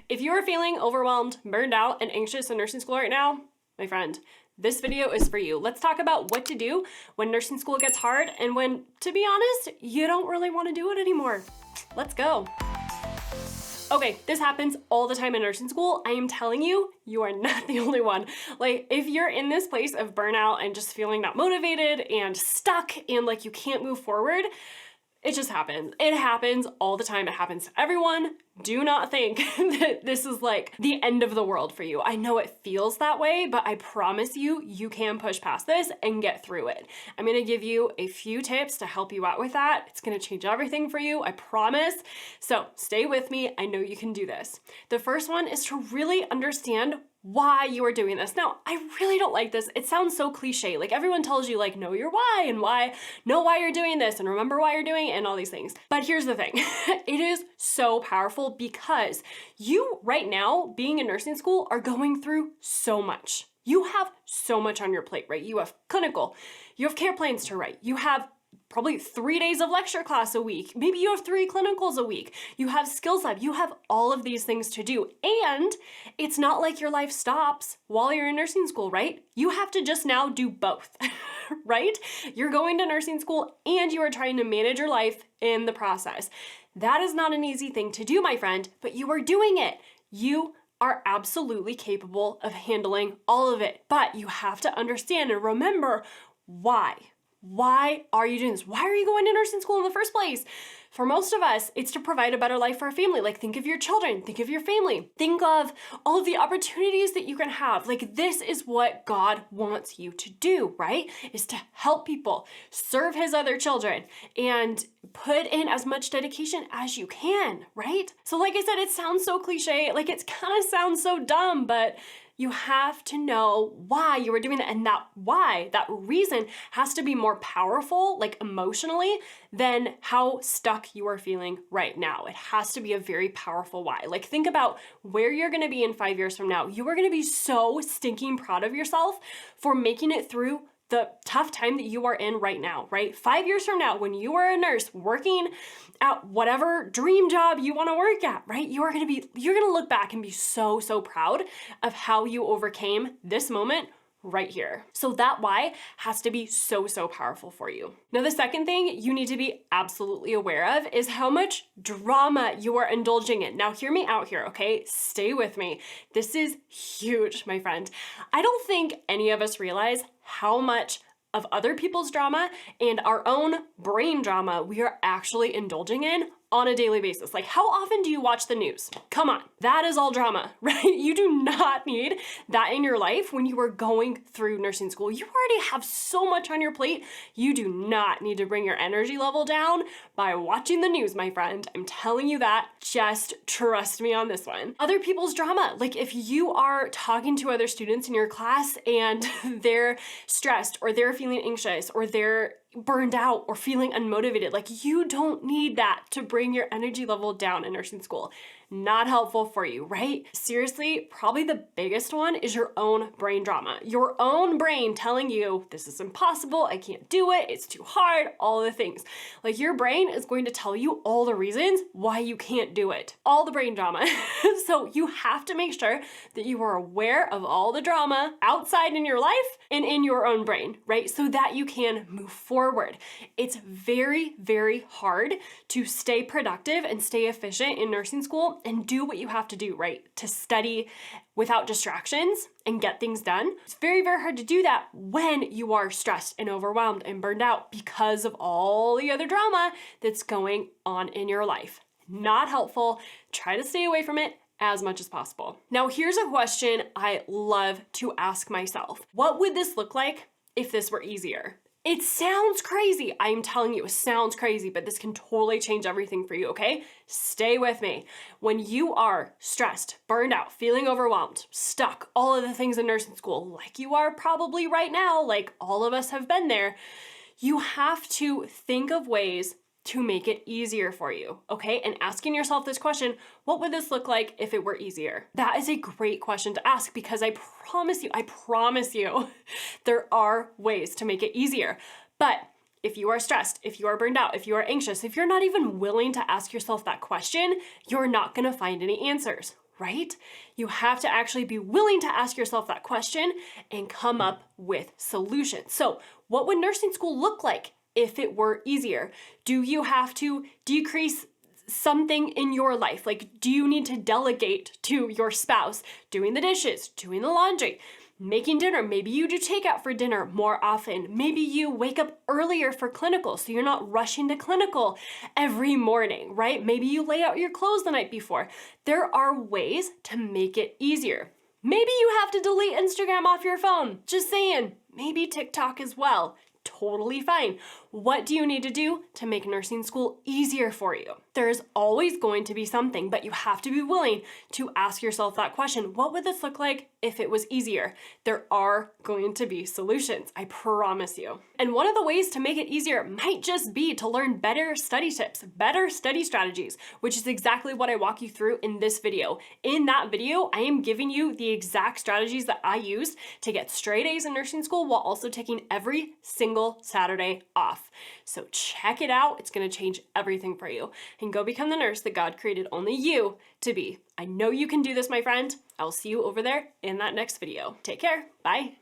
If you are feeling overwhelmed, burned out, and anxious in nursing school right now, my friend, this video is for you. Let's talk about what to do when nursing school gets hard and when, to be honest, you don't really want to do it anymore. Let's go. Okay, this happens all the time in nursing school. I am telling you, you are not the only one. Like, if you're in this place of burnout and just feeling not motivated and stuck and like you can't move forward, it just happens. It happens all the time. It happens to everyone. Do not think that this is like the end of the world for you. I know it feels that way, but I promise you, you can push past this and get through it. I'm gonna give you a few tips to help you out with that. It's gonna change everything for you, I promise. So stay with me. I know you can do this. The first one is to really understand why you are doing this. Now, I really don't like this. It sounds so cliche. Like everyone tells you like, know your why and why, know why you're doing this and remember why you're doing it and all these things. But here's the thing, it is so powerful because you right now being in nursing school are going through so much. You have so much on your plate, right? You have clinical, you have care plans to write, you have probably 3 days of lecture class a week. Maybe you have 3 clinicals a week. You have skills lab. You have all of these things to do. And it's not like your life stops while you're in nursing school, right? You have to just now do both, right? You're going to nursing school and you are trying to manage your life in the process. That is not an easy thing to do, my friend, but you are doing it. You are absolutely capable of handling all of it, but you have to understand and remember why. Why are you doing this? Why are you going to nursing school in the first place? For most of us, it's to provide a better life for our family. Like think of your children, think of your family, think of all of the opportunities that you can have. Like this is what God wants you to do, right? Is to help people, serve his other children, and put in as much dedication as you can, right? So like I said, it sounds so cliche, like it kind of sounds so dumb, but you have to know why you are doing that. And that why, that reason has to be more powerful, like emotionally, than how stuck you are feeling right now. It has to be a very powerful why. Like think about where you're gonna be in 5 years from now. You are gonna be so stinking proud of yourself for making it through the tough time that you are in right now, right? 5 years from now, when you are a nurse working at whatever dream job you want to work at, right? You're going to look back and be so, so proud of how you overcame this moment right here. So that why has to be so, so powerful for you. Now, the second thing you need to be absolutely aware of is how much drama you are indulging in. Now, hear me out here, okay? Stay with me. This is huge, my friend. I don't think any of us realize how much of other people's drama and our own brain drama we are actually indulging in on a daily basis. Like how often do you watch the news? Come on, that is all drama, right? You do not need that in your life when you are going through nursing school. You already have so much on your plate. You do not need to bring your energy level down by watching the news, my friend. I'm telling you that. Just trust me on this one. Other people's drama, like if you are talking to other students in your class and they're stressed or they're feeling anxious or they're burned out or feeling unmotivated, like you don't need that to bring your energy level down in nursing school. Not helpful for you, right? Seriously, probably the biggest one is your own brain drama. Your own brain telling you, this is impossible, I can't do it, it's too hard, all the things. Like your brain is going to tell you all the reasons why you can't do it. All the brain drama. So you have to make sure that you are aware of all the drama outside in your life and in your own brain, right? So that you can move forward. It's very, very hard to stay productive and stay efficient in nursing school and do what you have to do, right? To study without distractions and get things done. It's very, very hard to do that when you are stressed and overwhelmed and burned out because of all the other drama that's going on in your life. Not helpful. Try to stay away from it as much as possible. Now, here's a question I love to ask myself. What would this look like if this were easier? It sounds crazy. I'm telling you, it sounds crazy, but this can totally change everything for you, okay? Stay with me. When you are stressed, burned out, feeling overwhelmed, stuck, all of the things in nursing school, like you are probably right now, like all of us have been there, you have to think of ways to make it easier for you, okay? And asking yourself this question, what would this look like if it were easier? That is a great question to ask because I promise you, there are ways to make it easier. But if you are stressed, if you are burned out, if you are anxious, if you're not even willing to ask yourself that question, you're not gonna find any answers. right? You have to actually be willing to ask yourself that question and come up with solutions. So, what would nursing school look like if it were easier? Do you have to decrease something in your life? Like, do you need to delegate to your spouse doing the dishes, doing the laundry, making dinner? Maybe you do takeout for dinner more often. Maybe you wake up earlier for clinical so you're not rushing to clinical every morning, right? Maybe you lay out your clothes the night before. There are ways to make it easier. Maybe you have to delete Instagram off your phone. Just saying. Maybe TikTok as well. Totally fine. What do you need to do to make nursing school easier for you? There's always going to be something, but you have to be willing to ask yourself that question. What would this look like if it was easier? There are going to be solutions, I promise you. And one of the ways to make it easier might just be to learn better study tips, better study strategies, which is exactly what I walk you through in this video. In that video, I am giving you the exact strategies that I used to get straight A's in nursing school while also taking every single Saturday off. So check it out. It's going to change everything for you. And go become the nurse that God created only you to be. I know you can do this, my friend. I'll see you over there in that next video. Take care. Bye.